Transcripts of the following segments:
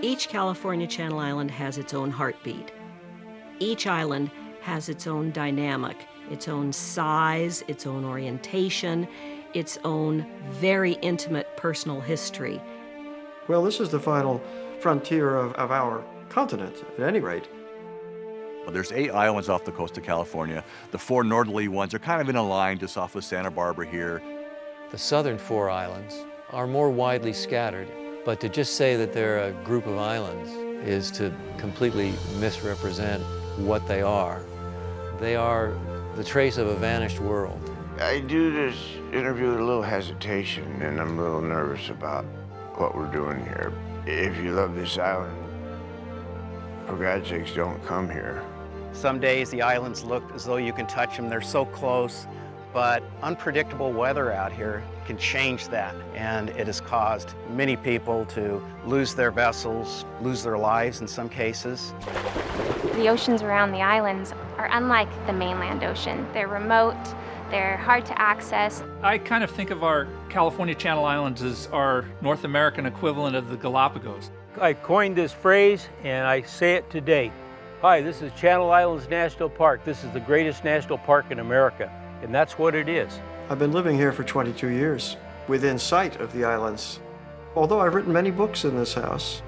Each California Channel Island has its own heartbeat. Each island has its own dynamic, its own size, its own orientation, its own very intimate personal history. Well, this is the final frontier of our continent, at any rate. Well, there's 8 islands off the coast of California. The 4 northerly ones are kind of in a line just off of Santa Barbara here. The southern 4 islands are more widely scattered, but to just say that they're a group of islands is to completely misrepresent what they are. They are the trace of a vanished world. I do this interview with a little hesitation, and I'm a little nervous about what we're doing here. If you love this island, for God's sakes, don't come here. Some days the islands look as though you can touch them, they're so close, but unpredictable weather out here can change that, and it has caused many people to lose their vessels, lose their lives in some cases. The oceans around the islands are unlike the mainland ocean. They're remote, they're hard to access. I kind of think of our California Channel Islands as our North American equivalent of the Galapagos. I coined this phrase and I say it today. Hi, this is Channel Islands National Park. This is the greatest national park in America, and that's what it is. I've been living here for 22 years, within sight of the islands. Although I've written many books in this house,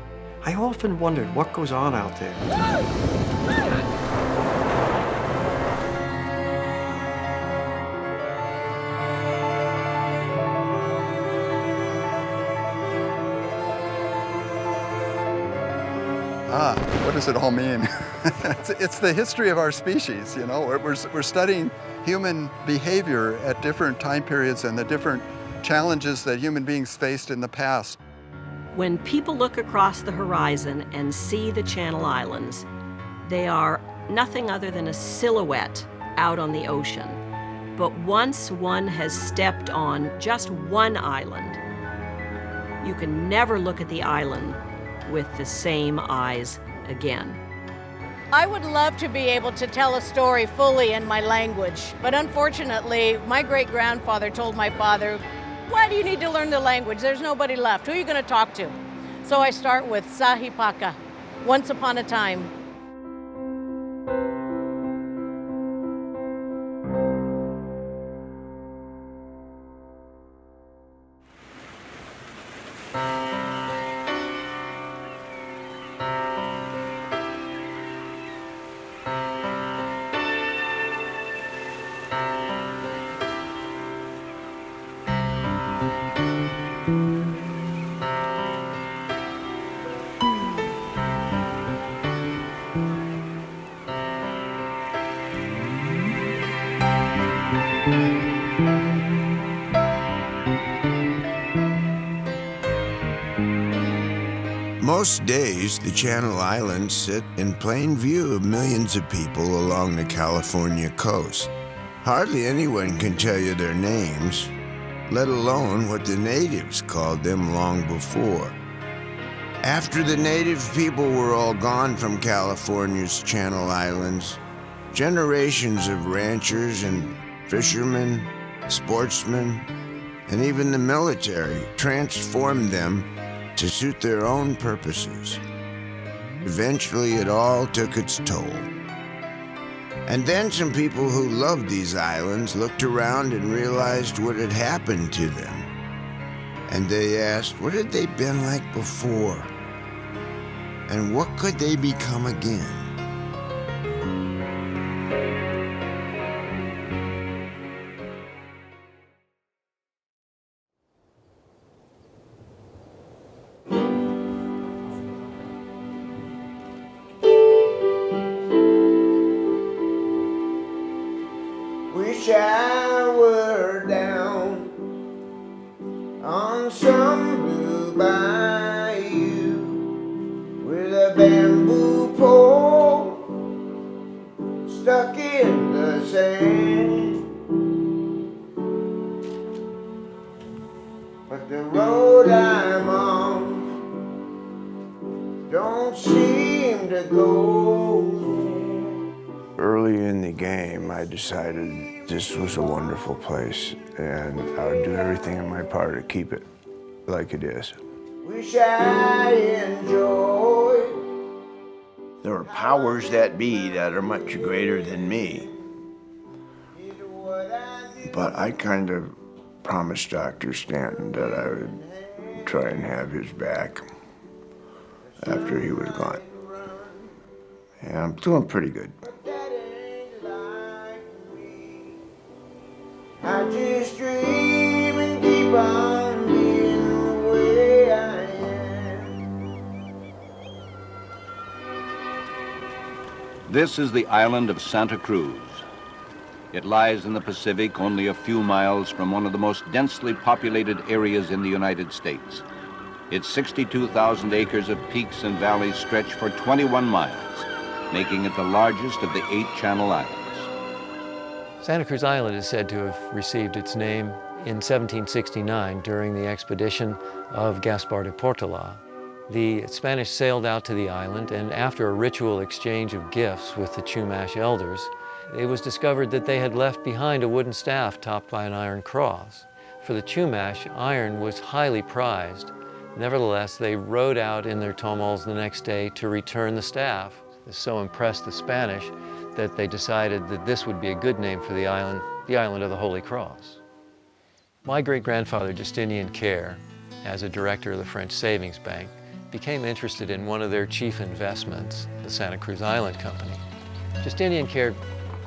I often wondered what goes on out there. What does it all mean? It's the history of our species, you know. We're studying human behavior at different time periods and the different challenges that human beings faced in the past. When people look across the horizon and see the Channel Islands, they are nothing other than a silhouette out on the ocean. But once one has stepped on just one island, you can never look at the island with the same eyes again. I would love to be able to tell a story fully in my language, but unfortunately, my great-grandfather told my father, "Why do you need to learn the language? There's nobody left. Who are you going to talk to?" So I start with Sahipaka, once upon a time. Most days, the Channel Islands sit in plain view of millions of people along the California coast. Hardly anyone can tell you their names, let alone what the natives called them long before. After the native people were all gone from California's Channel Islands, generations of ranchers and fishermen, sportsmen, and even the military transformed them to suit their own purposes. Eventually, it all took its toll. And then some people who loved these islands looked around and realized what had happened to them. And they asked, what had they been like before? And what could they become again? We shower down on some blue bayou with a bamboo pole stuck in the sand. But the road I'm on don't seem to go. Early in the game, I decided this was a wonderful place, and I would do everything in my power to keep it like it is. which I enjoy. There are powers that be that are much greater than me. But I kind of promised Dr. Stanton that I would try and have his back after he was gone. And I'm doing pretty good. I just dream and keep on being the way I am. This is the island of Santa Cruz. It lies in the Pacific, only a few miles from one of the most densely populated areas in the United States. Its 62,000 acres of peaks and valleys stretch for 21 miles, making it the largest of the 8 Channel Islands. Santa Cruz Island is said to have received its name in 1769 during the expedition of Gaspar de Portola. The Spanish sailed out to the island, and after a ritual exchange of gifts with the Chumash elders, it was discovered that they had left behind a wooden staff topped by an iron cross. For the Chumash, iron was highly prized. Nevertheless, they rowed out in their tomals the next day to return the staff. This so impressed the Spanish that they decided that this would be a good name for the island of the Holy Cross. My great-grandfather, Justinian Kerr, as a director of the French Savings Bank, became interested in one of their chief investments, the Santa Cruz Island Company. Justinian Kerr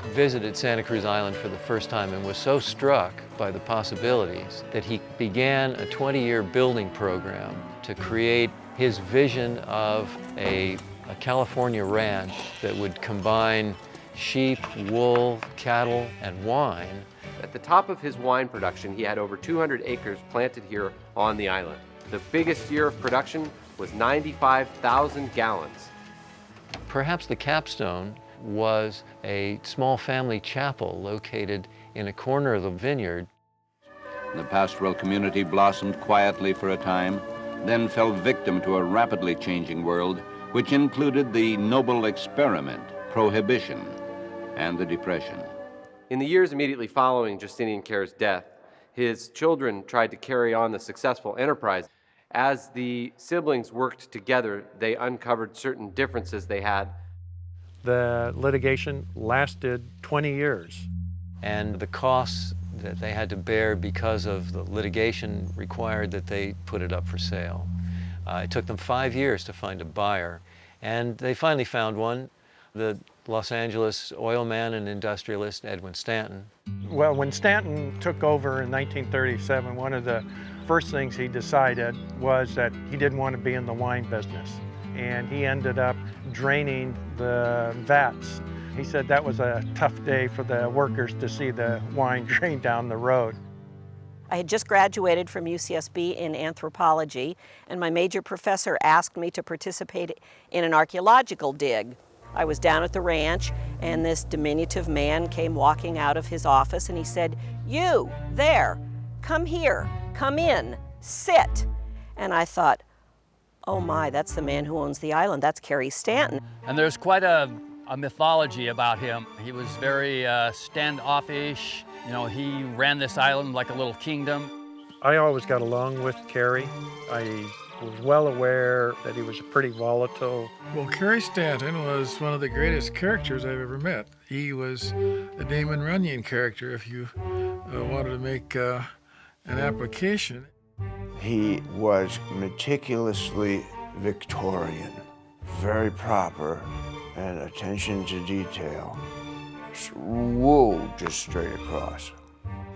visited Santa Cruz Island for the first time and was so struck by the possibilities that he began a 20-year building program to create his vision of a California ranch that would combine sheep, wool, cattle, and wine. At the top of his wine production, he had over 200 acres planted here on the island. The biggest year of production was 95,000 gallons. Perhaps the capstone was a small family chapel located in a corner of the vineyard. The pastoral community blossomed quietly for a time, then fell victim to a rapidly changing world, which included the noble experiment, prohibition, and the Depression. In the years immediately following Justinian Kerr's death, his children tried to carry on the successful enterprise. As the siblings worked together, they uncovered certain differences they had. The litigation lasted 20 years. And the costs that they had to bear because of the litigation required that they put it up for sale. It took them 5 years to find a buyer, and they finally found one, the Los Angeles oil man and industrialist Edwin Stanton. Well, when Stanton took over in 1937, one of the first things he decided was that he didn't want to be in the wine business. And he ended up draining the vats. He said that was a tough day for the workers to see the wine drain down the road. I had just graduated from UCSB in anthropology, and my major professor asked me to participate in an archaeological dig. I was down at the ranch, and this diminutive man came walking out of his office, and he said, "You, there, come here, come in, sit." And I thought, oh my, that's the man who owns the island. That's Kerry Stanton. And there's quite a mythology about him. He was very standoffish. You know, he ran this island like a little kingdom. I always got along with Kerry. I was well aware that he was pretty volatile. Well, Kerry Stanton was one of the greatest characters I've ever met. He was the Damon Runyon character, if you wanted to make an application. He was meticulously Victorian, very proper, and attention to detail. Whoa, just straight across.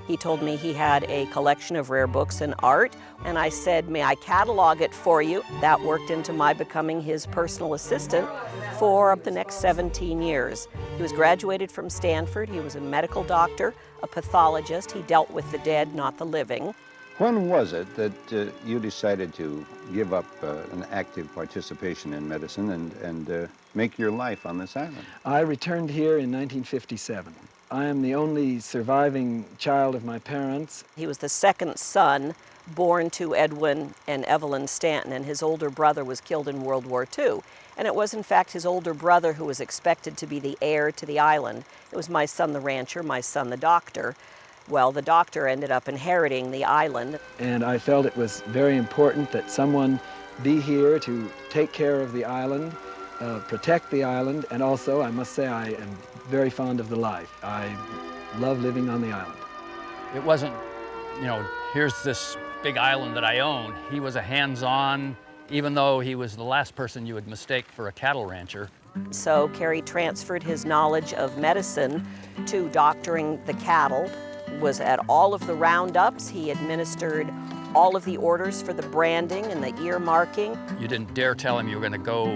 He told me he had a collection of rare books and art, and I said, may I catalog it for you? That worked into my becoming his personal assistant for the next 17 years. He was graduated from Stanford. He was a medical doctor, a pathologist. He dealt with the dead, not the living. When was it that you decided to give up an active participation in medicine and make your life on this island? I returned here in 1957. I am the only surviving child of my parents. He was the second son born to Edwin and Evelyn Stanton, and his older brother was killed in World War II. And it was, in fact, his older brother who was expected to be the heir to the island. It was my son, the rancher, my son, the doctor. Well, the doctor ended up inheriting the island. And I felt it was very important that someone be here to take care of the island, protect the island, and also, I must say, I am very fond of the life. I love living on the island. It wasn't, here's this big island that I own. He was a hands-on, even though he was the last person you would mistake for a cattle rancher. So Cary transferred his knowledge of medicine to doctoring the cattle, was at all of the roundups. He administered all of the orders for the branding and the ear marking. You didn't dare tell him you were going to go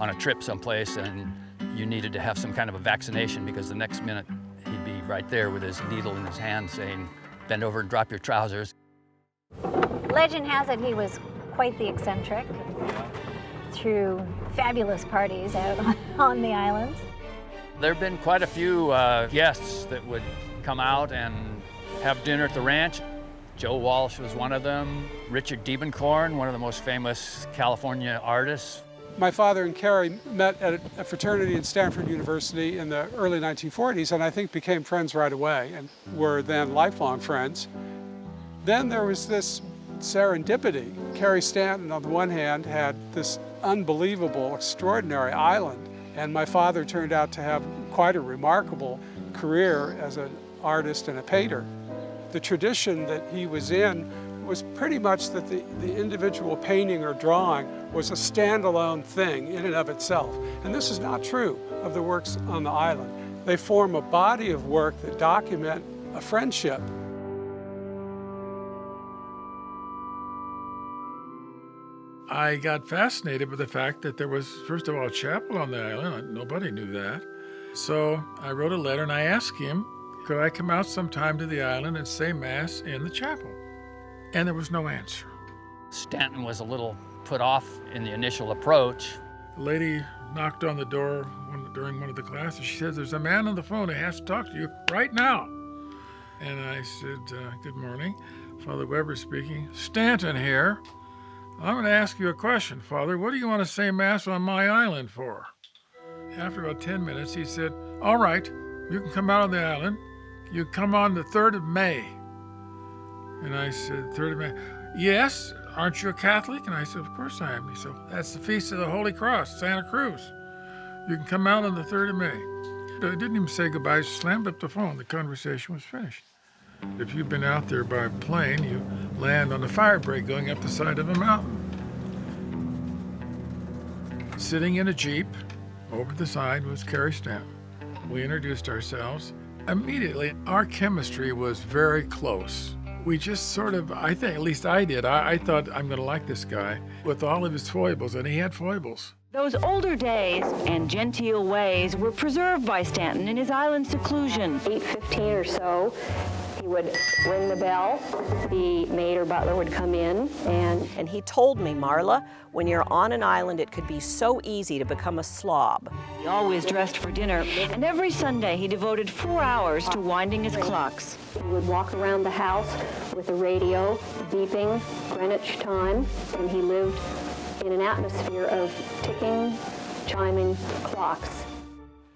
on a trip someplace and you needed to have some kind of a vaccination, because the next minute he'd be right there with his needle in his hand saying, bend over and drop your trousers. Legend has it he was quite the eccentric. Threw fabulous parties out on the islands. There have been quite a few guests that would come out and have dinner at the ranch. Joe Walsh was one of them. Richard Diebenkorn, one of the most famous California artists. My father and Cary met at a fraternity at Stanford University in the early 1940s, and I think became friends right away and were then lifelong friends. Then there was this serendipity. Cary Stanton, on the one hand, had this unbelievable, extraordinary island, and my father turned out to have quite a remarkable career as an artist and a painter. The tradition that he was in was pretty much that the individual painting or drawing was a standalone thing in and of itself. And this is not true of the works on the island. They form a body of work that document a friendship. I got fascinated with the fact that there was, first of all, a chapel on the island. Nobody knew that. So I wrote a letter and I asked him, could I come out sometime to the island and say Mass in the chapel? And there was no answer. Stanton was a little put off in the initial approach. The lady knocked on the door during one of the classes. She says, there's a man on the phone who has to talk to you right now. And I said, good morning. Father Weber speaking. Stanton here. I'm going to ask you a question, Father. What do you want to say Mass on my island for? After about 10 minutes, he said, all right, you can come out on the island. You come on the 3rd of May. And I said, 3rd of May. Yes, aren't you a Catholic? And I said, of course I am. He said, that's the Feast of the Holy Cross, Santa Cruz. You can come out on the 3rd of May. I didn't even say goodbye, I slammed up the phone. The conversation was finished. If you've been out there by plane, you land on a fire break going up the side of a mountain. Sitting in a Jeep, over the side was Cary Stanton. We introduced ourselves. Immediately, our chemistry was very close. We just sort of, I think, at least I did, I thought I'm going to like this guy with all of his foibles, and he had foibles. Those older days and genteel ways were preserved by Stanton in his island seclusion. 8:15 or so, he would ring the bell. The maid or butler would come in, and he told me, Marla, when you're on an island, it could be so easy to become a slob. He always dressed for dinner, and every Sunday he devoted 4 hours to winding his clocks. He would walk around the house with the radio beeping Greenwich time, and he lived in an atmosphere of ticking, chiming clocks.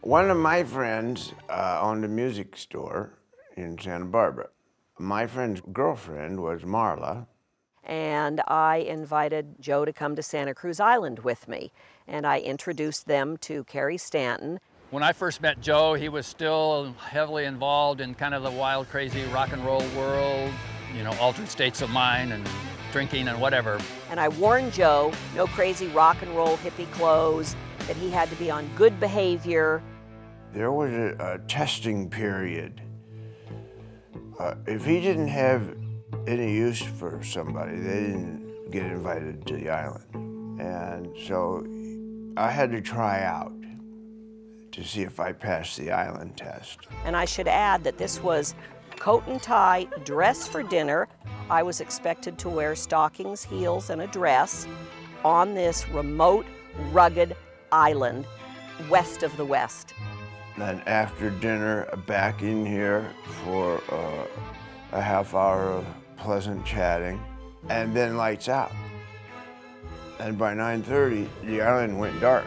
One of my friends owned a music store in Santa Barbara. My friend's girlfriend was Marla. And I invited Joe to come to Santa Cruz Island with me. And I introduced them to Cary Stanton. When I first met Joe, he was still heavily involved in kind of the wild, crazy rock and roll world, altered states of mind and drinking and whatever. And I warned Joe, no crazy rock and roll hippie clothes, that he had to be on good behavior. There was a testing period. If he didn't have any use for somebody, they didn't get invited to the island. And so I had to try out to see if I passed the island test. And I should add that this was coat and tie, dress for dinner. I was expected to wear stockings, heels, and a dress on this remote, rugged island west of the West. Then after dinner, back in here for a half hour of pleasant chatting, and then lights out. And by 9:30, the island went dark,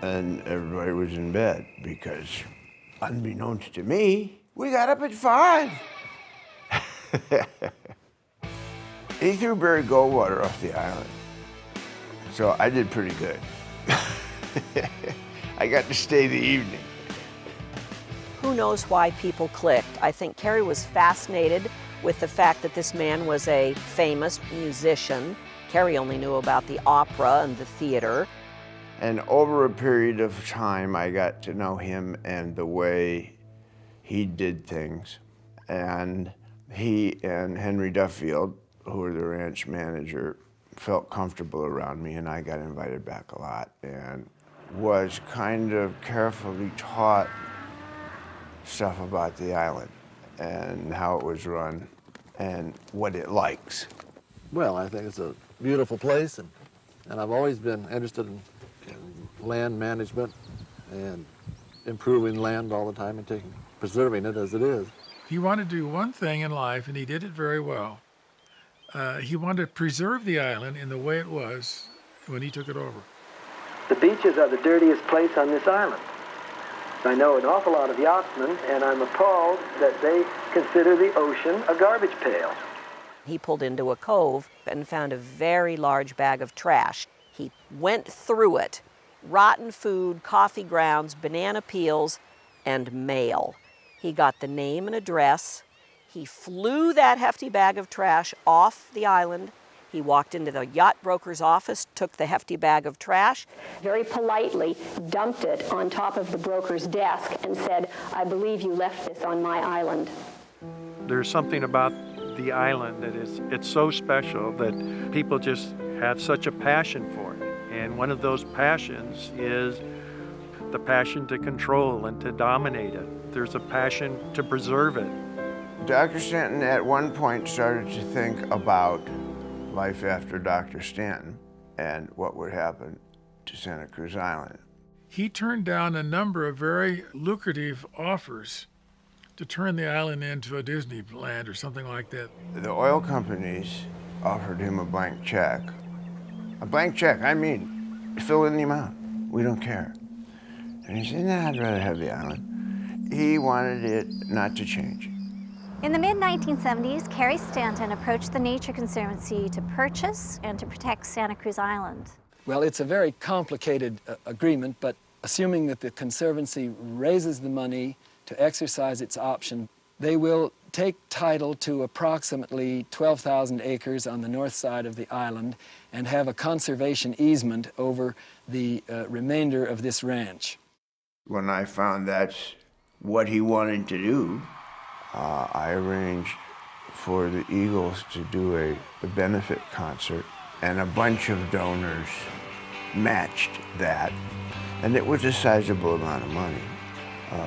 and everybody was in bed because, unbeknownst to me, we got up at 5. He threw Barry Goldwater off the island, so I did pretty good. I got to stay the evening. Who knows why people clicked? I think Carrie was fascinated with the fact that this man was a famous musician. Carrie only knew about the opera and the theater. And over a period of time, I got to know him and the way he did things. And he and Henry Duffield, who were the ranch manager, felt comfortable around me, and I got invited back a lot and was kind of carefully taught stuff about the island and how it was run and what it likes. Well, I think it's a beautiful place, and I've always been interested in land management and improving land all the time and preserving it as it is. He wanted to do one thing in life, and he did it very well. He wanted to preserve the island in the way it was when he took it over. The beaches are the dirtiest place on this island. I know an awful lot of yachtsmen, and I'm appalled that they consider the ocean a garbage pail. He pulled into a cove and found a very large bag of trash. He went through it. Rotten food, coffee grounds, banana peels, and mail. He got the name and address. He flew that hefty bag of trash off the island. He walked into the yacht broker's office, took the hefty bag of trash. Very politely dumped it on top of the broker's desk and said, "I believe you left this on my island." There's something about the island that it's so special that people just have such a passion for it. And one of those passions is the passion to control and to dominate it. There's a passion to preserve it. Dr. Stanton at one point started to think about life after Dr. Stanton and what would happen to Santa Cruz Island. He turned down a number of very lucrative offers to turn the island into a Disneyland or something like that. The oil companies offered him a blank check. A blank check, I mean, fill in the amount. We don't care. And he said, nah, I'd rather have the island. He wanted it not to change. In the mid-1970s, Carrie Stanton approached the Nature Conservancy to purchase and to protect Santa Cruz Island. Well, it's a very complicated agreement, but assuming that the Conservancy raises the money to exercise its option, they will take title to approximately 12,000 acres on the north side of the island and have a conservation easement over the remainder of this ranch. When I found that's what he wanted to do, I arranged for the Eagles to do a benefit concert, and a bunch of donors matched that, and it was a sizable amount of money,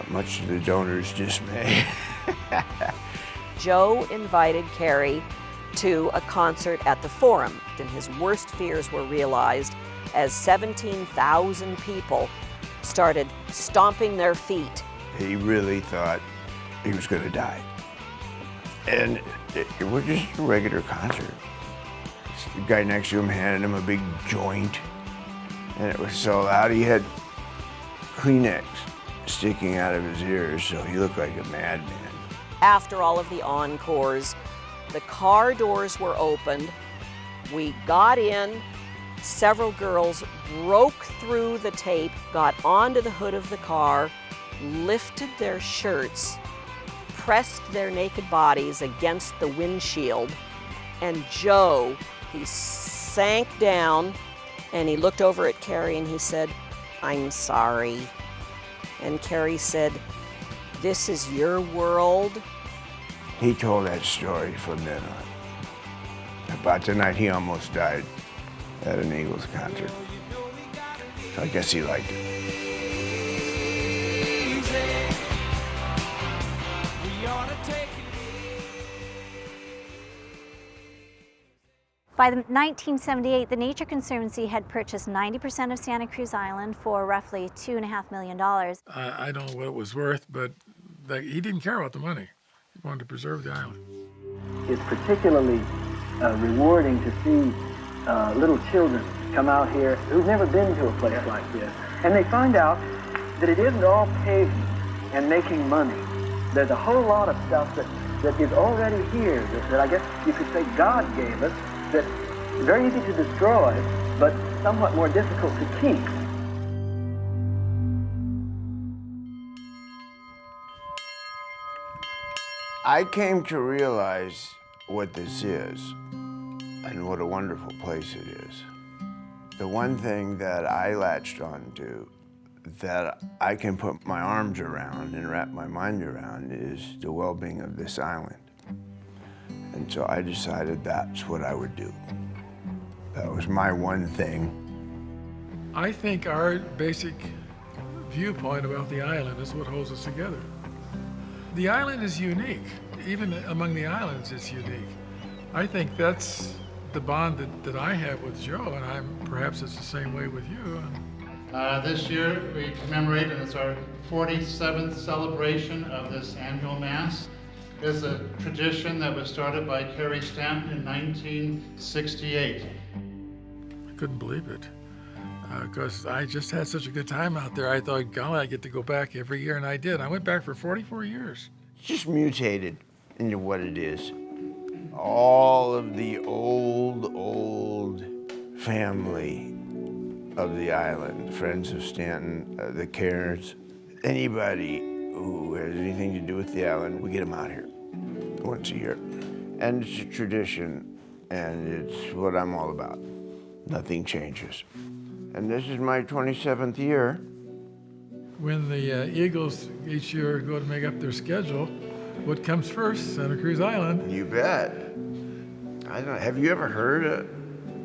much to the donors' dismay. Joe invited Carrie to a concert at the Forum, and his worst fears were realized as 17,000 people started stomping their feet. He really thought he was going to die. And it was just a regular concert. The guy next to him handed him a big joint, and it was so loud he had Kleenex sticking out of his ears, so he looked like a madman. After all of the encores, the car doors were opened. We got in. Several girls broke through the tape, got onto the hood of the car, lifted their shirts, pressed their naked bodies against the windshield, and Joe, he sank down and he looked over at Carrie and he said, "I'm sorry." And Carrie said, "This is your world?" He told that story from then on. About the night he almost died at an Eagles concert. So I guess he liked it. By 1978, the Nature Conservancy had purchased 90% of Santa Cruz Island for roughly $2.5 million. I don't know what it was worth, but he didn't care about the money. He wanted to preserve the island. It's particularly rewarding to see little children come out here who've never been to a place like this, and they find out that it isn't all paving and making money. There's a whole lot of stuff that that is already here, that I guess you could say God gave us, that's very easy to destroy, but somewhat more difficult to keep. I came to realize what this is and what a wonderful place it is. The one thing that I latched onto that I can put my arms around and wrap my mind around is the well-being of this island. And so I decided that's what I would do. That was my one thing. I think our basic viewpoint about the island is what holds us together. The island is unique. Even among the islands, it's unique. I think that's the bond that I have with Joe, and perhaps it's the same way with you. This year we commemorate, and it's our 47th celebration of this annual Mass. It's a tradition that was started by Carrie Stanton in 1968. I couldn't believe it, because I just had such a good time out there. I thought, golly, I get to go back every year, and I did. I went back for 44 years. It's just mutated into what it is. All of the old family of the island, friends of Stanton, the Cairns, anybody who has anything to do with the island, we get them out here once a year. And it's a tradition, and it's what I'm all about. Nothing changes. And this is my 27th year. When the Eagles each year go to make up their schedule, what comes first? Santa Cruz Island. You bet. I don't. Have you ever heard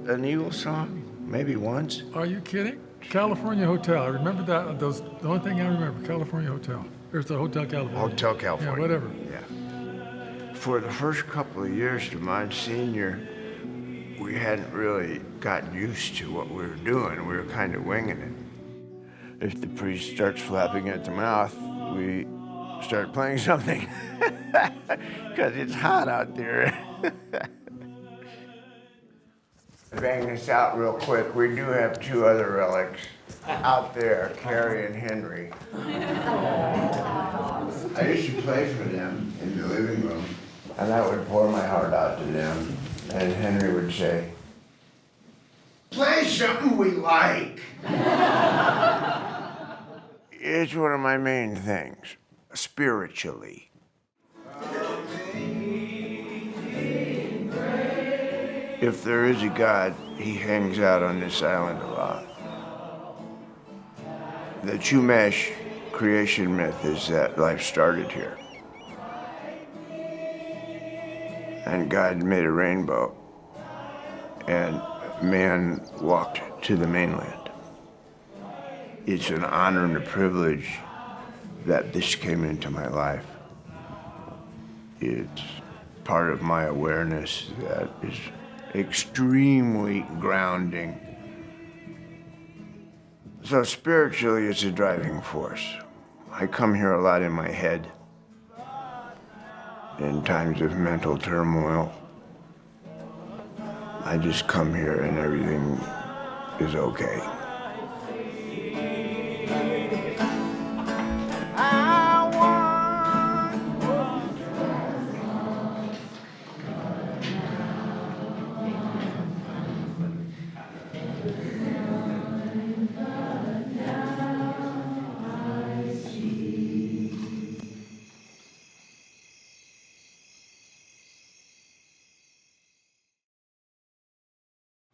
an Eagles song? Maybe once. Are you kidding? California Hotel. I remember that. The only thing I remember, California Hotel. There's the Hotel California. Hotel California. Yeah, whatever. Yeah. For the first couple of years to my senior, we hadn't really gotten used to what we were doing. We were kind of winging it. If the priest starts flapping at the mouth, we start playing something because it's hot out there. Bang this out real quick. We do have two other relics out there, Carrie and Henry. I used to play for them in the living room, and I would pour my heart out to them, and Henry would say, "Play something we like." It's one of my main things, spiritually. If there is a God, he hangs out on this island a lot. The Chumash creation myth is that life started here. And God made a rainbow, and man walked to the mainland. It's an honor and a privilege that this came into my life. It's part of my awareness that is extremely grounding. So spiritually, it's a driving force. I come here a lot in my head, in times of mental turmoil. I just come here and everything is okay.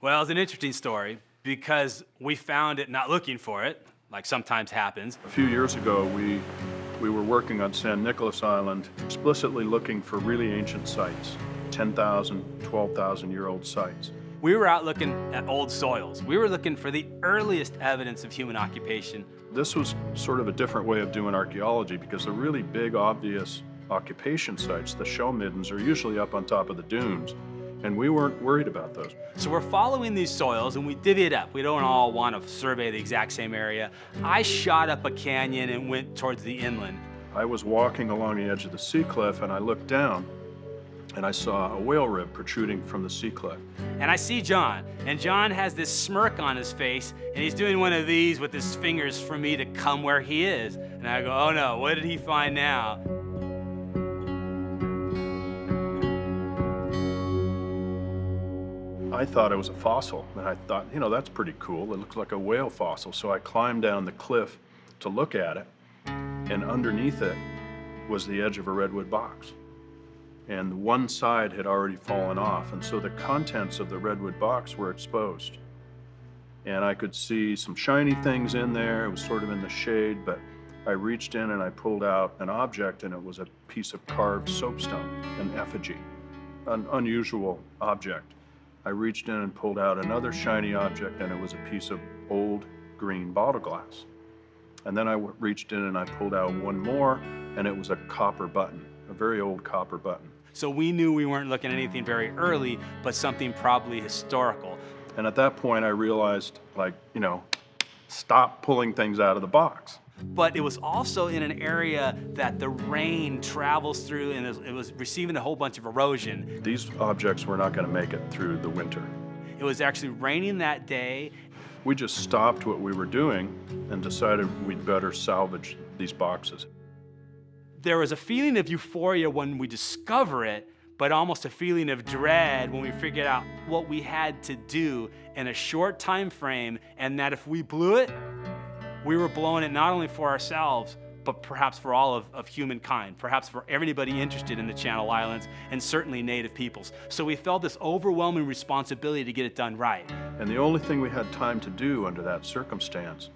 Well, it's an interesting story because we found it not looking for it, like sometimes happens. A few years ago, we were working on San Nicolas Island, explicitly looking for really ancient sites, 10,000, 12,000-year-old sites. We were out looking at old soils. We were looking for the earliest evidence of human occupation. This was sort of a different way of doing archaeology because the really big, obvious occupation sites, the shell middens, are usually up on top of the dunes. And we weren't worried about those. So we're following these soils and we divvy it up. We don't all want to survey the exact same area. I shot up a canyon and went towards the inland. I was walking along the edge of the sea cliff and I looked down and I saw a whale rib protruding from the sea cliff. And I see John, and John has this smirk on his face, and he's doing one of these with his fingers for me to come where he is. And I go, oh no, what did he find now? I thought it was a fossil, and I thought, you know, that's pretty cool. It looks like a whale fossil. So I climbed down the cliff to look at it, and underneath it was the edge of a redwood box. And one side had already fallen off, and so the contents of the redwood box were exposed. And I could see some shiny things in there. It was sort of in the shade, but I reached in and I pulled out an object, and it was a piece of carved soapstone, an effigy, an unusual object. I reached in and pulled out another shiny object, and it was a piece of old green bottle glass. And then I reached in and I pulled out one more, and it was a copper button, a very old copper button. So we knew we weren't looking at anything very early, but something probably historical. And at that point I realized, like, you know, stop pulling things out of the box. But it was also in an area that the rain travels through, and it was receiving a whole bunch of erosion. These objects were not going to make it through the winter. It was actually raining that day. We just stopped what we were doing and decided we'd better salvage these boxes. There was a feeling of euphoria when we discover it, but almost a feeling of dread when we figured out what we had to do in a short time frame, and that if we blew it, we were blowing it not only for ourselves, but perhaps for all of humankind, perhaps for everybody interested in the Channel Islands, and certainly Native peoples. So we felt this overwhelming responsibility to get it done right. And the only thing we had time to do under that circumstance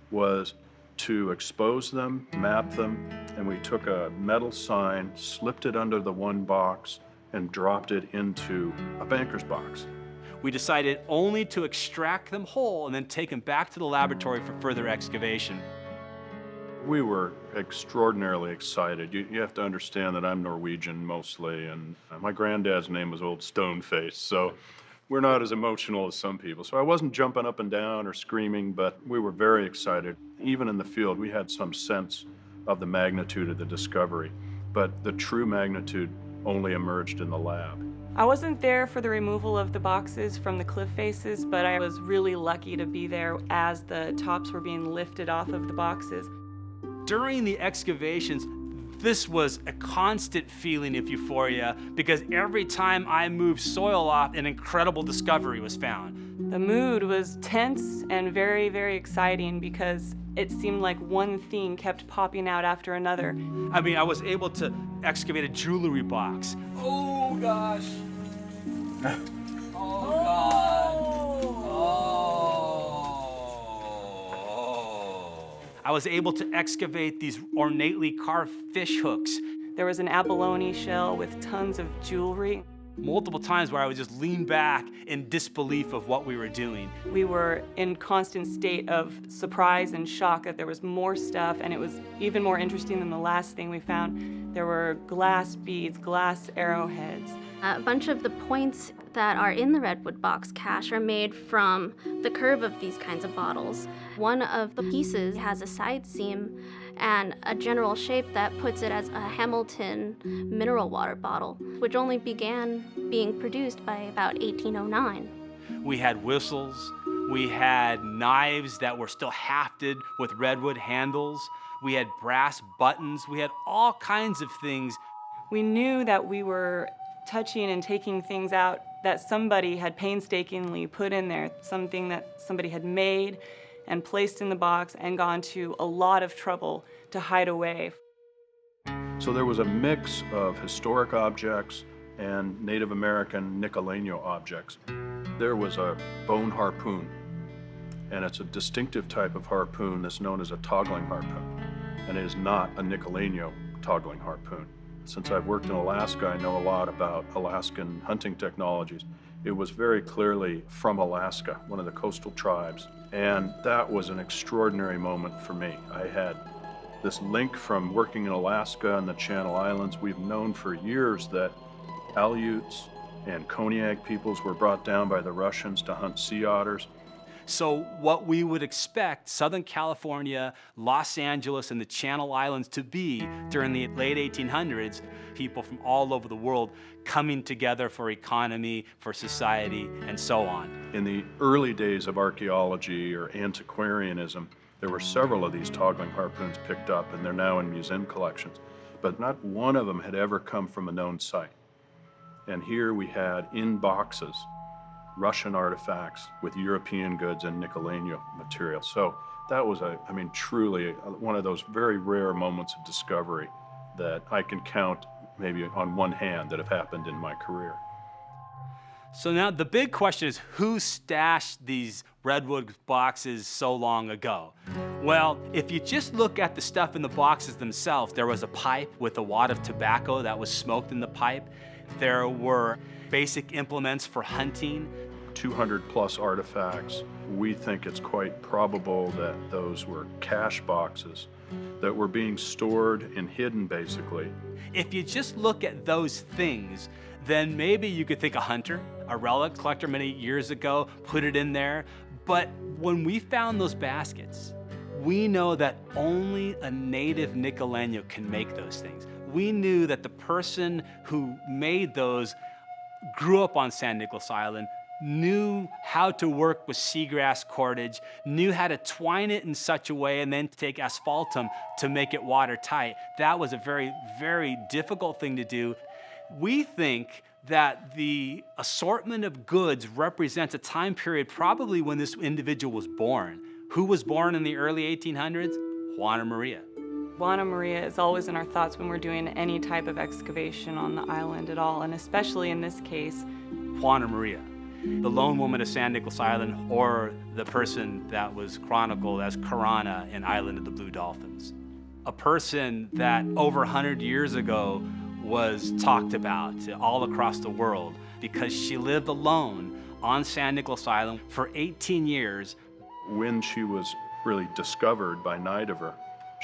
was to expose them, map them, and we took a metal sign, slipped it under the one box, and dropped it into a banker's box. We decided only to extract them whole and then take them back to the laboratory for further excavation. We were extraordinarily excited. You have to understand that I'm Norwegian mostly, and my granddad's name was Old Stoneface, so we're not as emotional as some people. So I wasn't jumping up and down or screaming, but we were very excited. Even in the field, we had some sense of the magnitude of the discovery, but the true magnitude only emerged in the lab. I wasn't there for the removal of the boxes from the cliff faces, but I was really lucky to be there as the tops were being lifted off of the boxes. During the excavations, this was a constant feeling of euphoria because every time I moved soil off, an incredible discovery was found. The mood was tense and very, very exciting because it seemed like one thing kept popping out after another. I mean, I was able to excavate a jewelry box. Oh gosh. Oh God. I was able to excavate these ornately carved fish hooks. There was an abalone shell with tons of jewelry. Multiple times where I would just lean back in disbelief of what we were doing. We were in constant state of surprise and shock that there was more stuff, and it was even more interesting than the last thing we found. There were glass beads, glass arrowheads. A bunch of the points that are in the redwood box cache are made from the curve of these kinds of bottles. One of the pieces has a side seam and a general shape that puts it as a Hamilton mineral water bottle, which only began being produced by about 1809. We had whistles, we had knives that were still hafted with redwood handles, we had brass buttons, we had all kinds of things. We knew that we were touching and taking things out that somebody had painstakingly put in there, something that somebody had made and placed in the box and gone to a lot of trouble to hide away. So there was a mix of historic objects and Native American Nicoleño objects. There was a bone harpoon, and it's a distinctive type of harpoon that's known as a toggling harpoon, and it is not a Nicoleño toggling harpoon. Since I've worked in Alaska, I know a lot about Alaskan hunting technologies. It was very clearly from Alaska, one of the coastal tribes, and that was an extraordinary moment for me. I had this link from working in Alaska and the Channel Islands. We've known for years that Aleuts and Koniag peoples were brought down by the Russians to hunt sea otters. So what we would expect Southern California, Los Angeles, and the Channel Islands to be during the late 1800s, people from all over the world coming together for economy, for society, and so on. In the early days of archaeology or antiquarianism, there were several of these toggling harpoons picked up, and they're now in museum collections. But not one of them had ever come from a known site. And here we had, in boxes, Russian artifacts with European goods and Nicoleño material. So that was, truly one of those very rare moments of discovery that I can count maybe on one hand that have happened in my career. So now the big question is, who stashed these redwood boxes so long ago? Well, if you just look at the stuff in the boxes themselves, there was a pipe with a wad of tobacco that was smoked in the pipe. There were basic implements for hunting. 200 plus artifacts. We think it's quite probable that those were cash boxes that were being stored and hidden, basically. If you just look at those things, then maybe you could think a hunter, a relic collector many years ago, put it in there. But when we found those baskets, we know that only a native Nicoleño can make those things. We knew that the person who made those grew up on San Nicolas Island, knew how to work with seagrass cordage, knew how to twine it in such a way and then take asphaltum to make it watertight. That was a very, very difficult thing to do. We think that the assortment of goods represents a time period probably when this individual was born. Who was born in the early 1800s? Juana Maria. Juana Maria is always in our thoughts when we're doing any type of excavation on the island at all, and especially in this case, Juana Maria, the lone woman of San Nicolas Island, or the person that was chronicled as Karana in Island of the Blue Dolphins. A person that over 100 years ago was talked about all across the world because she lived alone on San Nicolas Island for 18 years. When she was really discovered by Nidover,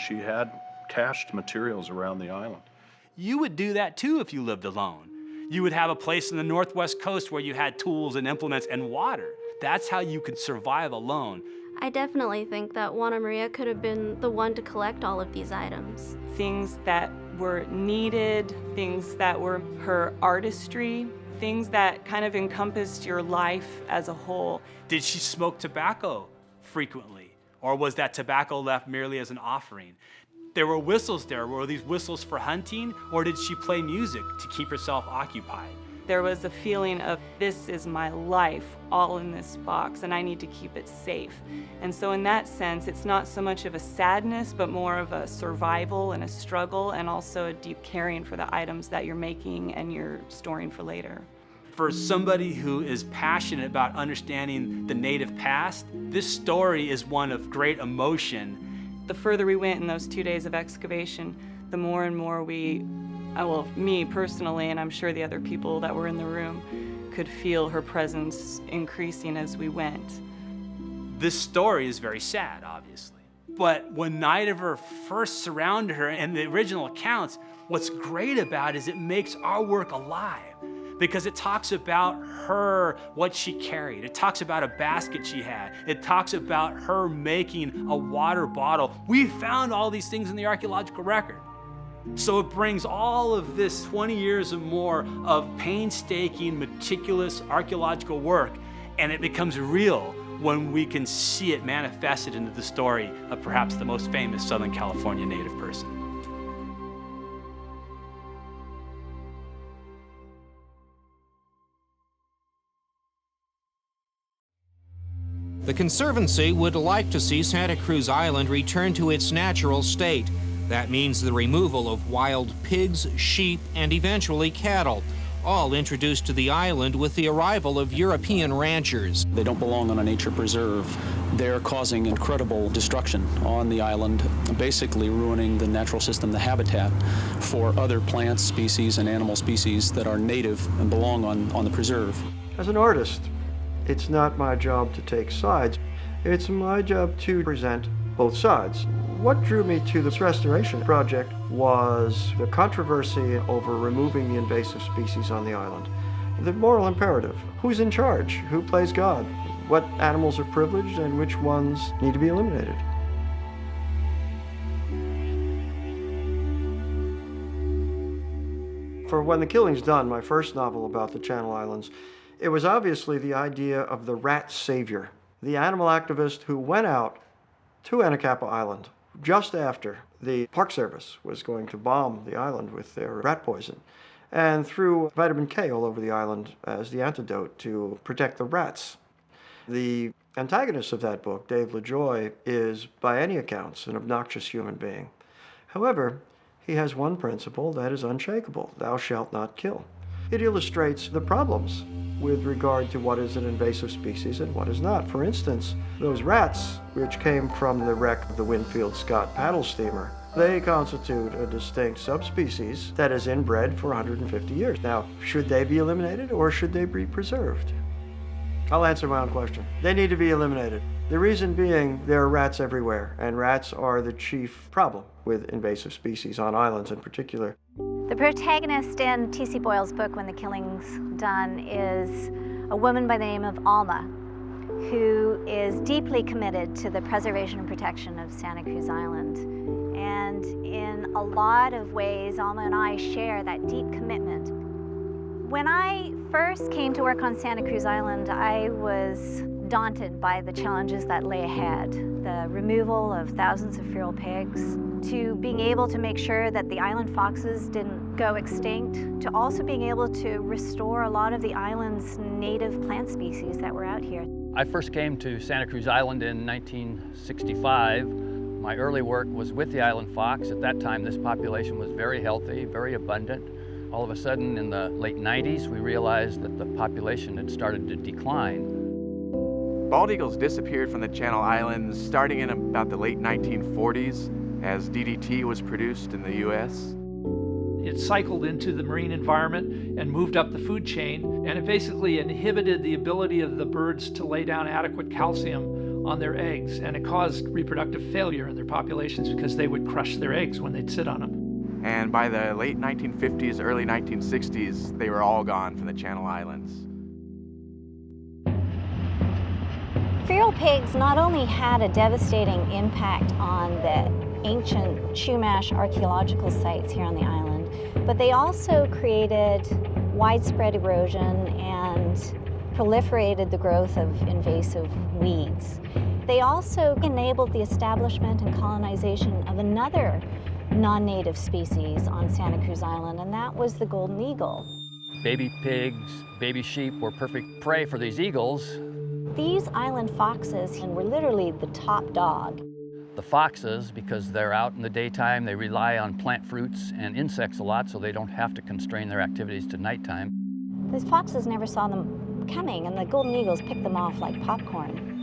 she had cached materials around the island. You would do that too if you lived alone. You would have a place in the northwest coast where you had tools and implements and water. That's how you could survive alone. I definitely think that Juana Maria could have been the one to collect all of these items. Things that were needed, things that were her artistry, things that kind of encompassed your life as a whole. Did she smoke tobacco frequently? Or was that tobacco left merely as an offering? There were whistles there. Were these whistles for hunting, or did she play music to keep herself occupied? There was a feeling of, this is my life, all in this box, and I need to keep it safe. And so in that sense, it's not so much of a sadness, but more of a survival and a struggle, and also a deep caring for the items that you're making and you're storing for later. For somebody who is passionate about understanding the native past, this story is one of great emotion. The further we went in those 2 days of excavation, the more and more me personally, and I'm sure the other people that were in the room, could feel her presence increasing as we went. This story is very sad, obviously. But when Nidover first surrounded her in the original accounts, what's great about it is it makes our work alive. Because it talks about her, what she carried. It talks about a basket she had. It talks about her making a water bottle. We found all these things in the archaeological record. So it brings all of this 20 years or more of painstaking, meticulous archaeological work, and it becomes real when we can see it manifested into the story of perhaps the most famous Southern California native person. The Conservancy would like to see Santa Cruz Island return to its natural state. That means the removal of wild pigs, sheep, and eventually cattle, all introduced to the island with the arrival of European ranchers. They don't belong on a nature preserve. They're causing incredible destruction on the island, basically ruining the natural system, the habitat for other plant species and animal species that are native and belong on the preserve. As an artist, it's not my job to take sides. It's my job to present both sides. What drew me to this restoration project was the controversy over removing the invasive species on the island. The moral imperative. Who's in charge? Who plays God? What animals are privileged and which ones need to be eliminated? For When the Killing's Done, my first novel about the Channel Islands, it was obviously the idea of the rat savior, the animal activist who went out to Anacapa Island just after the Park Service was going to bomb the island with their rat poison. and threw vitamin K all over the island as the antidote to protect the rats. The antagonist of that book, Dave LaJoy, is, by any accounts, an obnoxious human being. However, he has one principle that is unshakable: thou shalt not kill. It illustrates the problems with regard to what is an invasive species and what is not. For instance, those rats, which came from the wreck of the Winfield Scott paddle steamer, they constitute a distinct subspecies that is inbred for 150 years. Now, should they be eliminated or should they be preserved? I'll answer my own question. They need to be eliminated. The reason being, there are rats everywhere, and rats are the chief problem with invasive species on islands in particular. The protagonist in T.C. Boyle's book, When the Killing's Done, is a woman by the name of Alma, who is deeply committed to the preservation and protection of Santa Cruz Island. And in a lot of ways, Alma and I share that deep commitment. When I first came to work on Santa Cruz Island, I was daunted by the challenges that lay ahead. The removal of thousands of feral pigs, to being able to make sure that the island foxes didn't go extinct, to also being able to restore a lot of the island's native plant species that were out here. I first came to Santa Cruz Island in 1965. My early work was with the island fox. At that time, this population was very healthy, very abundant. All of a sudden, in the late 90s, we realized that the population had started to decline. Bald eagles disappeared from the Channel Islands starting in about the late 1940s as DDT was produced in the U.S. It cycled into the marine environment and moved up the food chain, and it basically inhibited the ability of the birds to lay down adequate calcium on their eggs, and it caused reproductive failure in their populations because they would crush their eggs when they'd sit on them. And by the late 1950s, early 1960s, they were all gone from the Channel Islands. Feral pigs not only had a devastating impact on the ancient Chumash archaeological sites here on the island, but they also created widespread erosion and proliferated the growth of invasive weeds. They also enabled the establishment and colonization of another non-native species on Santa Cruz Island, and that was the golden eagle. Baby pigs, baby sheep were perfect prey for these eagles. These island foxes were literally the top dog. The foxes, because they're out in the daytime, they rely on plant fruits and insects a lot, so they don't have to constrain their activities to nighttime. These foxes never saw them coming, and the golden eagles picked them off like popcorn.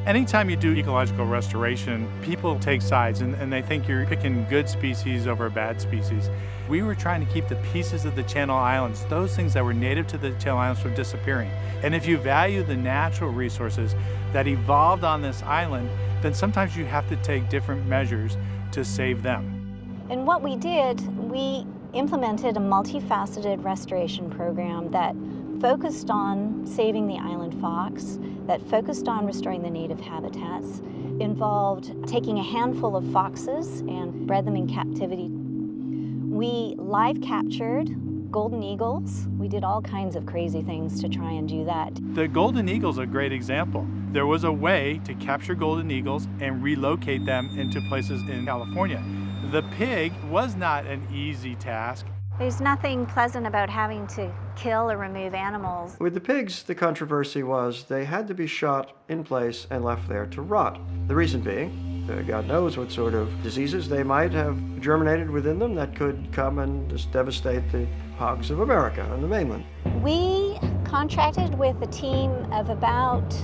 Anytime you do ecological restoration, people take sides and they think you're picking good species over bad species. We were trying to keep the pieces of the Channel Islands, those things that were native to the Channel Islands, from disappearing. And if you value the natural resources that evolved on this island, then sometimes you have to take different measures to save them. And what we did, we implemented a multifaceted restoration program that focused on saving the island fox, that focused on restoring the native habitats, involved taking a handful of foxes and bred them in captivity. We live captured golden eagles. We did all kinds of crazy things to try and do that. The golden eagle's a great example. There was a way to capture golden eagles and relocate them into places in California. The pig was not an easy task. There's nothing pleasant about having to kill or remove animals. With the pigs, the controversy was they had to be shot in place and left there to rot. The reason being, God knows what sort of diseases they might have germinated within them that could come and just devastate the hogs of America on the mainland. We contracted with a team of about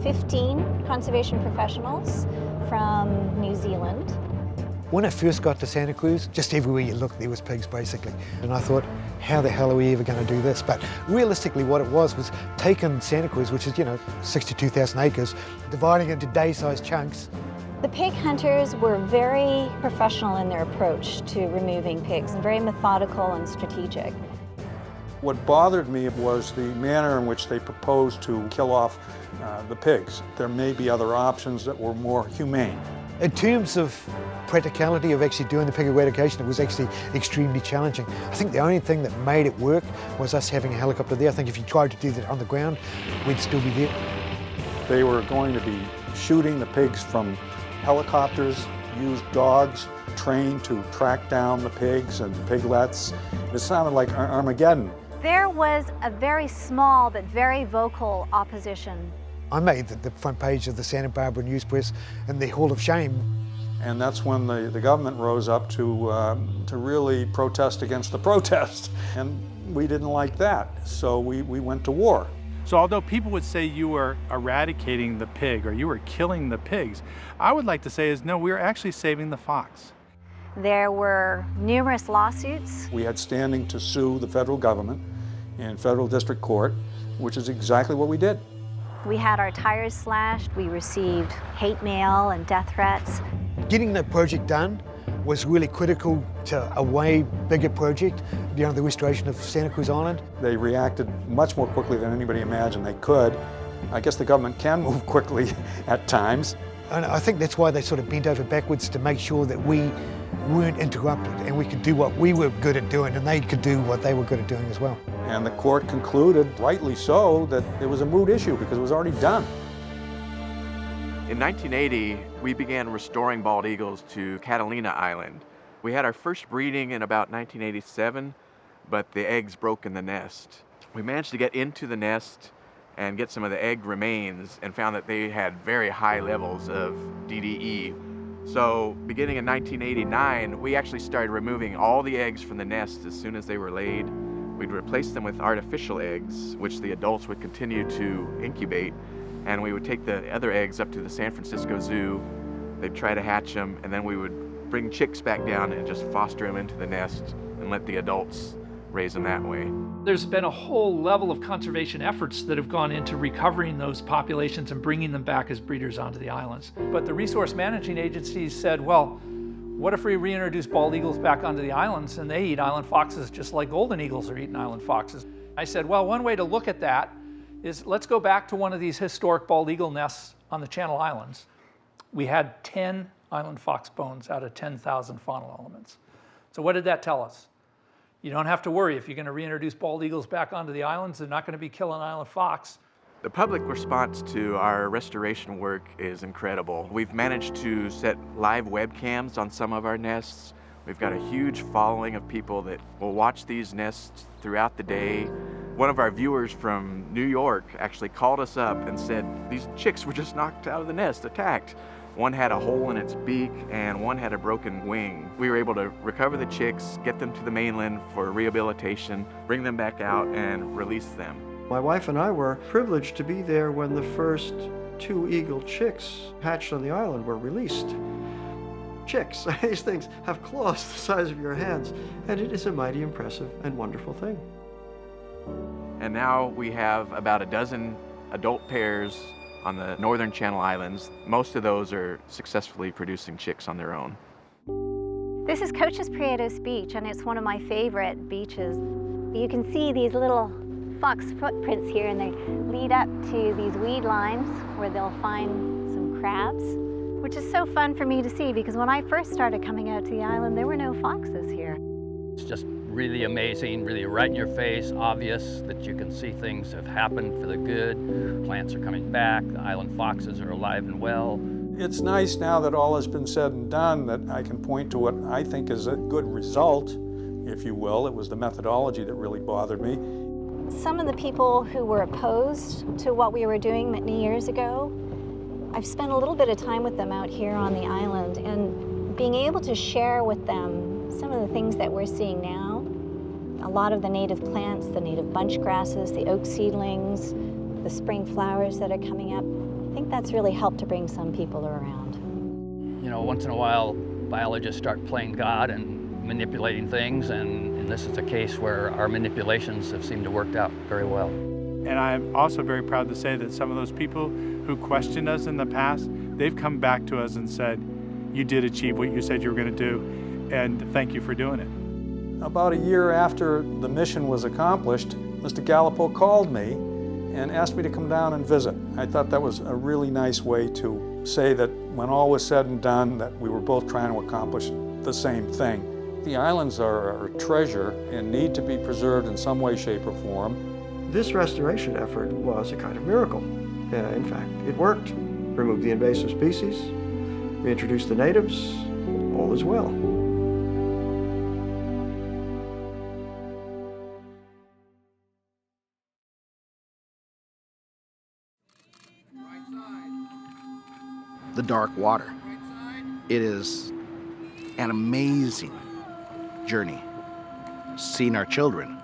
15 conservation professionals from New Zealand. When I first got to Santa Cruz, just everywhere you looked, there was pigs, basically. And I thought, how the hell are we ever going to do this? But realistically, what it was taking Santa Cruz, which is, 62,000 acres, dividing it into day-sized chunks. The pig hunters were very professional in their approach to removing pigs, and very methodical and strategic. What bothered me was the manner in which they proposed to kill off the pigs. There may be other options that were more humane. In terms of practicality of actually doing the pig eradication, it was actually extremely challenging. I think the only thing that made it work was us having a helicopter there. I think if you tried to do that on the ground, we'd still be there. They were going to be shooting the pigs from helicopters used dogs trained to track down the pigs and piglets. It sounded like Armageddon. There was a very small but very vocal opposition. I made the front page of the Santa Barbara News Press and the Hall of Shame. And that's when the government rose up to really protest against the protest. And we didn't like that, so we went to war. So although people would say you were eradicating the pig or you were killing the pigs, I would like to say is no, we were actually saving the fox. There were numerous lawsuits. We had standing to sue the federal government in federal district court, which is exactly what we did. We had our tires slashed. We received hate mail and death threats. Getting the project done was really critical to a way bigger project, the restoration of Santa Cruz Island. They reacted much more quickly than anybody imagined they could. I guess the government can move quickly at times. And I think that's why they sort of bent over backwards to make sure that we weren't interrupted and we could do what we were good at doing and they could do what they were good at doing as well. And the court concluded, rightly so, that it was a moot issue because it was already done. In 1980, we began restoring bald eagles to Catalina Island. We had our first breeding in about 1987, but the eggs broke in the nest. We managed to get into the nest and get some of the egg remains and found that they had very high levels of DDE. So beginning in 1989, we actually started removing all the eggs from the nest as soon as they were laid. We'd replace them with artificial eggs, which the adults would continue to incubate, and we would take the other eggs up to the San Francisco Zoo. They'd try to hatch them, and then we would bring chicks back down and just foster them into the nest and let the adults raise them that way. There's been a whole level of conservation efforts that have gone into recovering those populations and bringing them back as breeders onto the islands. But the resource managing agencies said, well, what if we reintroduce bald eagles back onto the islands and they eat island foxes just like golden eagles are eating island foxes? I said, well, one way to look at that is let's go back to one of these historic bald eagle nests on the Channel Islands. We had 10 island fox bones out of 10,000 faunal elements. So what did that tell us? You don't have to worry if you're going to reintroduce bald eagles back onto the islands, they're not going to be killing island fox. The public response to our restoration work is incredible. We've managed to set live webcams on some of our nests. We've got a huge following of people that will watch these nests throughout the day. One of our viewers from New York actually called us up and said, these chicks were just knocked out of the nest, attacked. One had a hole in its beak and one had a broken wing. We were able to recover the chicks, get them to the mainland for rehabilitation, bring them back out and release them. My wife and I were privileged to be there when the first 2 eagle chicks hatched on the island were released. Chicks, these things have claws the size of your hands, and it is a mighty impressive and wonderful thing. And now we have about a dozen adult pairs on the northern Channel Islands. Most of those are successfully producing chicks on their own. This is Cochise Prietos Beach, and it's one of my favorite beaches. You can see these little fox footprints here, and they lead up to these weed lines where they'll find some crabs, which is so fun for me to see because when I first started coming out to the island, there were no foxes here. It's just really amazing, really right in your face, obvious that you can see things have happened for the good. Plants are coming back, the island foxes are alive and well. It's nice now that all has been said and done that I can point to what I think is a good result, if you will. It was the methodology that really bothered me. Some of the people who were opposed to what we were doing many years ago, I've spent a little bit of time with them out here on the island and being able to share with them some of the things that we're seeing now. A lot of the native plants, the native bunch grasses, the oak seedlings, the spring flowers that are coming up. I think that's really helped to bring some people around. You know, once in a while, biologists start playing God and manipulating things, and this is a case where our manipulations have seemed to work out very well. And I'm also very proud to say that some of those people who questioned us in the past, they've come back to us and said, you did achieve what you said you were going to do, and thank you for doing it. About a year after the mission was accomplished, Mr. Gallipo called me and asked me to come down and visit. I thought that was a really nice way to say that when all was said and done, that we were both trying to accomplish the same thing. The islands are a treasure and need to be preserved in some way, shape, or form. This restoration effort was a kind of miracle. In fact, it worked. Removed the invasive species, We introduce the natives, all is well. The dark water. It is an amazing journey. Seeing our children,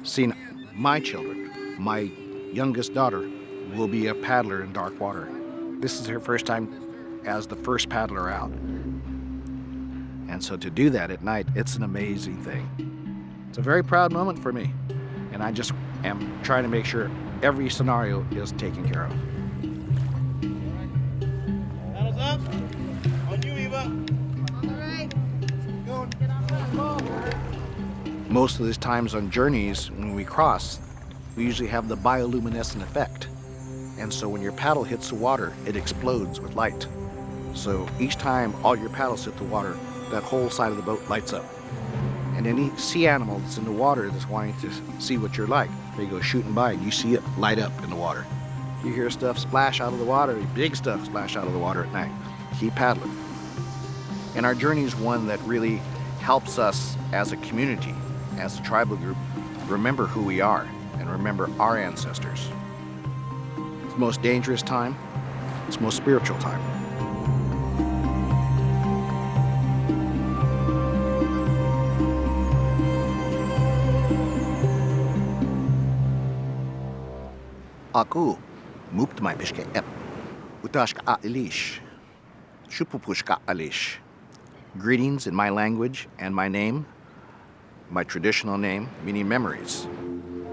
seeing my children. My youngest daughter will be a paddler in dark water. This is her first time as the first paddler out. And so to do that at night, it's an amazing thing. It's a very proud moment for me. And I just am trying to make sure every scenario is taken care of. Paddles up. On you, Eva. On the right. Going. Get off that ball. Most of these times on journeys, when we cross, we usually have the bioluminescent effect. And so when your paddle hits the water, it explodes with light. So each time all your paddles hit the water, that whole side of the boat lights up. And any sea animal that's in the water that's wanting to see what you're like, they go shooting by and you see it light up in the water. You hear stuff splash out of the water, big stuff splash out of the water at night. Keep paddling. And our journey is one that really helps us as a community, as a tribal group, remember who we are and remember our ancestors. It's the most dangerous time, it's the most spiritual time. Aku muptmai pishke ep utashka alish shupupushka alish. Greetings in my language and my name, my traditional name, meaning memories.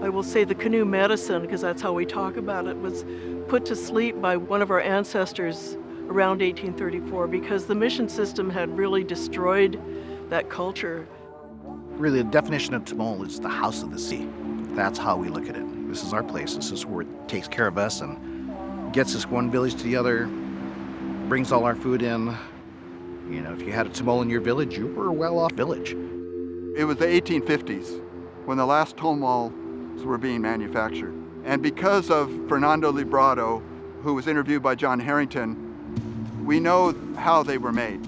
I will say the canoe medicine, because that's how we talk about it, was put to sleep by one of our ancestors around 1834 because the mission system had really destroyed that culture. Really, the definition of Tamil is the house of the sea. That's how we look at it. This is our place. This is where it takes care of us and gets us one village to the other, brings all our food in. You know, if you had a Tamil in your village, you were a well-off village. It was the 1850s when the last Tamils were being manufactured. And because of Fernando Librado, who was interviewed by John Harrington, we know how they were made.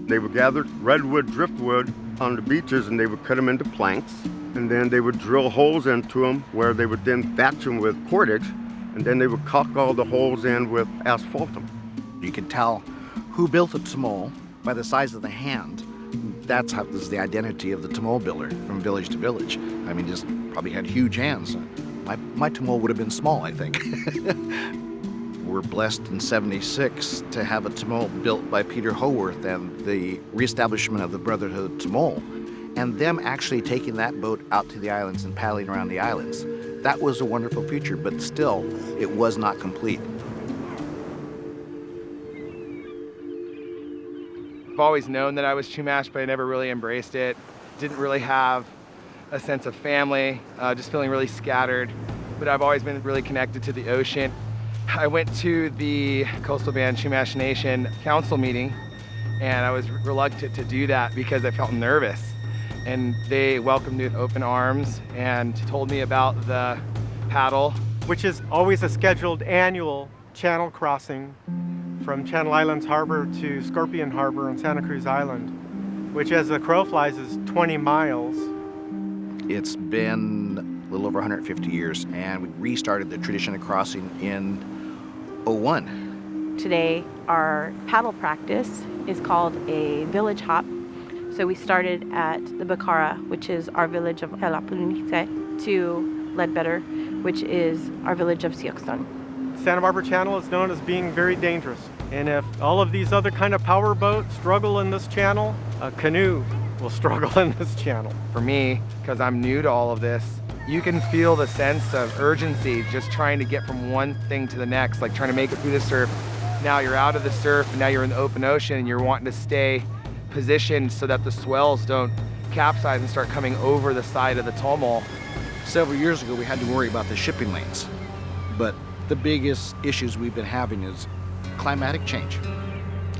They would gather redwood, driftwood on the beaches and they would cut them into planks. And then they would drill holes into them where they would then thatch them with cordage. And then they would caulk all the holes in with asphaltum. You can tell who built a Tamil by the size of the hand. That's how this is the identity of the Tamil builder from village to village. I mean, just probably had huge hands. My Tamil would have been small, I think. We're blessed in '76 to have a Tamil built by Peter Howarth and the reestablishment of the Brotherhood of Tamil, and them actually taking that boat out to the islands and paddling around the islands. That was a wonderful feature, but still, it was not complete. I've always known that I was Chumash, but I never really embraced it. Didn't really have a sense of family, just feeling really scattered. But I've always been really connected to the ocean. I went to the Coastal Band Chumash Nation Council meeting, and I was reluctant to do that because I felt nervous. And they welcomed me with open arms and told me about the paddle. Which is always a scheduled annual channel crossing from Channel Islands Harbor to Scorpion Harbor on Santa Cruz Island, which as the crow flies is 20 miles. It's been a little over 150 years, and we restarted the tradition of crossing in '01. Today, our paddle practice is called a village hop. So we started at the Bacara, which is our village of Helapulunite, to Ledbetter, which is our village of Sioxton. Santa Barbara Channel is known as being very dangerous. And if all of these other kind of power boats struggle in this channel, a canoe will struggle in this channel. For me, because I'm new to all of this, you can feel the sense of urgency just trying to get from one thing to the next, like trying to make it through the surf. Now you're out of the surf, and now you're in the open ocean, and you're wanting to stay positioned so that the swells don't capsize and start coming over the side of the Tamil. Several years ago, we had to worry about the shipping lanes. But the biggest issues we've been having is climatic change.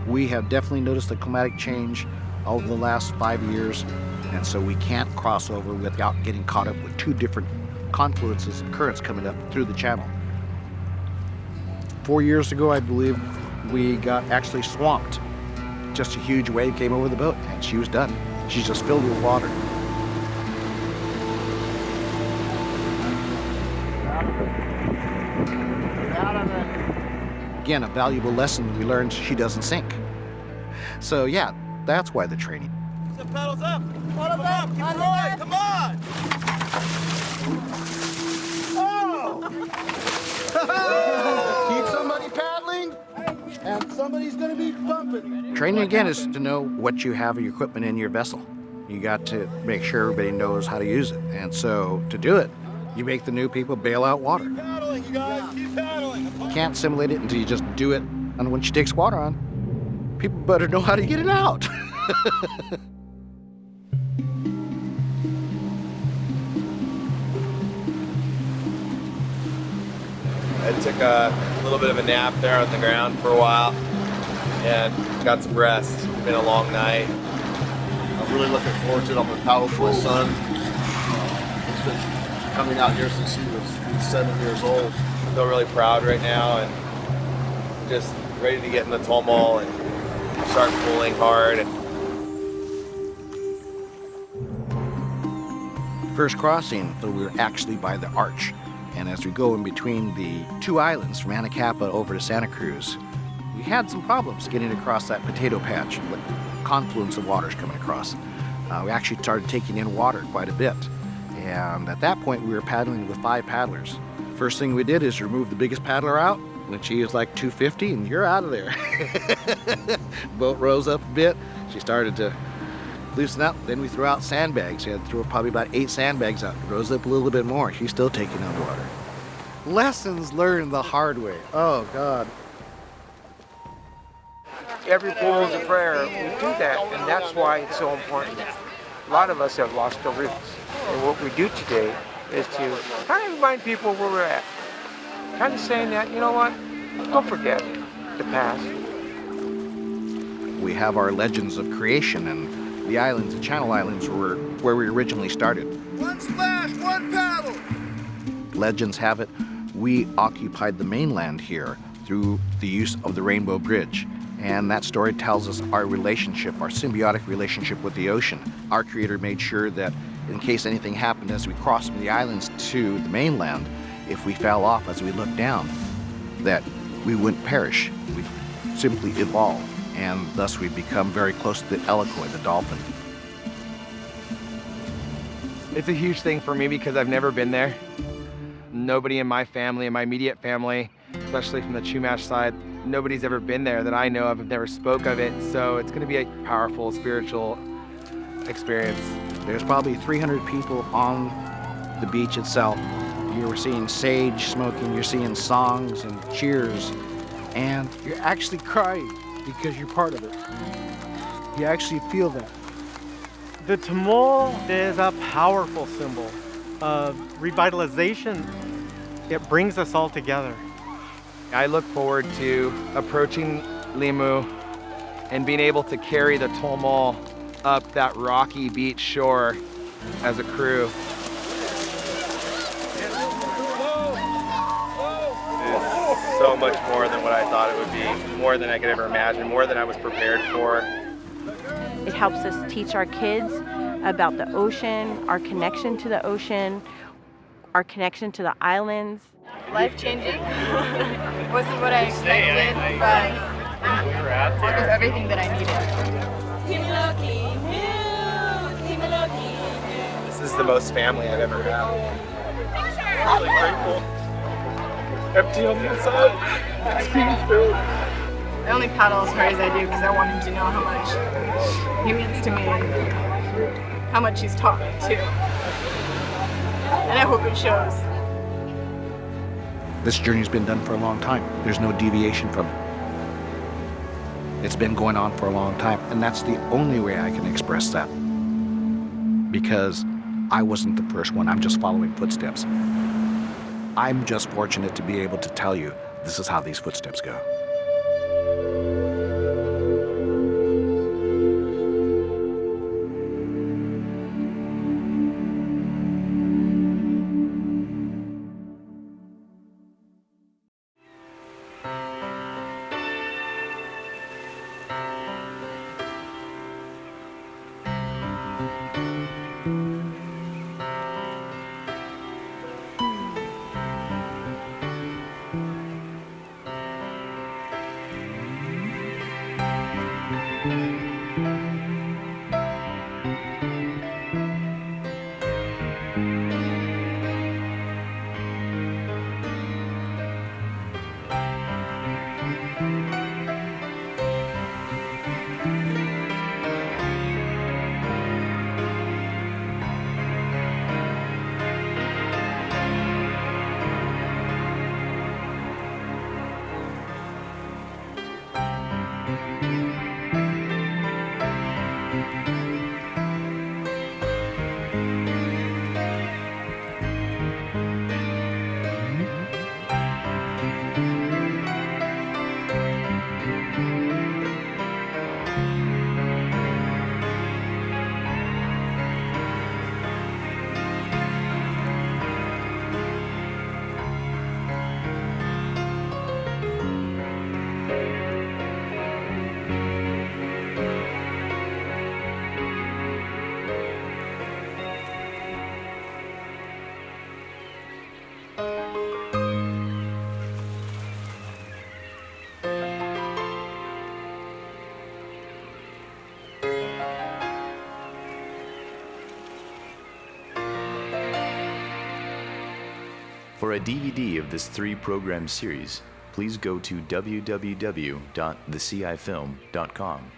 We have definitely noticed a climatic change over the last 5 years, and so we can't cross over without getting caught up with two different confluences and currents coming up through the channel. 4 years ago, I believe, we got actually swamped. Just a huge wave came over the boat, and she was done. She's just filled with water. Again, a valuable lesson we learned: she doesn't sink. So yeah, that's why the training. The paddles up! Paddles up! Keep going! Come on! Keep somebody paddling, and somebody's gonna be bumping. Training again is to know what you have of your equipment in your vessel. You got to make sure everybody knows how to use it. And so to do it, you make the new people bail out water. Keep paddling, you guys! Keep paddling! You can't simulate it until you just do it. And when she takes water on, people better know how to get it out. I took a little bit of a nap there on the ground for a while and got some rest. It's been a long night. I'm really looking forward to it. I'm going to paddle with my son. He's been coming out here since he was 7 years old. I feel really proud right now and just ready to get in the Tomol and start pulling hard. First crossing, we were actually by the arch. And as we go in between the two islands, from Anacapa over to Santa Cruz, we had some problems getting across that potato patch with confluence of waters coming across. We actually started taking in water quite a bit. And at that point, we were paddling with 5 paddlers. First thing we did is remove the biggest paddler out, when she was like 250, and you're out of there. Boat rose up a bit. She started to loosen up. Then we threw out sandbags. We had to throw probably about 8 sandbags out. Rose up a little bit more. She's still taking on water. Lessons learned the hard way. Oh, God. Every pool is a prayer. We do that, and that's why it's so important. A lot of us have lost our roots. And what we do today is to kind of remind people where we're at. Kind of saying that, you know what, don't forget the past. We have our legends of creation, and the islands, the Channel Islands, were where we originally started. One splash, one paddle! Legends have it, we occupied the mainland here through the use of the Rainbow Bridge. And that story tells us our relationship, our symbiotic relationship with the ocean. Our Creator made sure that in case anything happened as we crossed from the islands to the mainland, if we fell off as we looked down, that we wouldn't perish. We'd simply evolve. And thus we've become very close to the eloquoi, the dolphin. It's a huge thing for me because I've never been there. Nobody in my family, in my immediate family, especially from the Chumash side, nobody's ever been there that I know of, have never spoke of it. So it's gonna be a powerful spiritual experience. There's probably 300 people on the beach itself. You're seeing sage smoking, you're seeing songs and cheers, and you're actually crying because you're part of it. You actually feel that. The Tomol is a powerful symbol of revitalization. It brings us all together. I look forward to approaching Limu and being able to carry the Tomol up that rocky beach shore as a crew. It's so much more than what I thought it would be, more than I could ever imagine, more than I was prepared for. It helps us teach our kids about the ocean, our connection to the ocean, our connection to the islands. Life-changing. Wasn't what I expected, but it was everything that I needed. This is the most family I've ever had. Really grateful. Empty on the inside. It's being filled. I only paddle as hard as I do because I want him to know how much he means to me and how much he's taught me too. And I hope it shows. This journey's been done for a long time. There's no deviation from it. It's been going on for a long time, and that's the only way I can express that. Because I wasn't the first one, I'm just following footsteps. I'm just fortunate to be able to tell you this is how these footsteps go. For a DVD of this 3-program series, please go to www.thecifilm.com.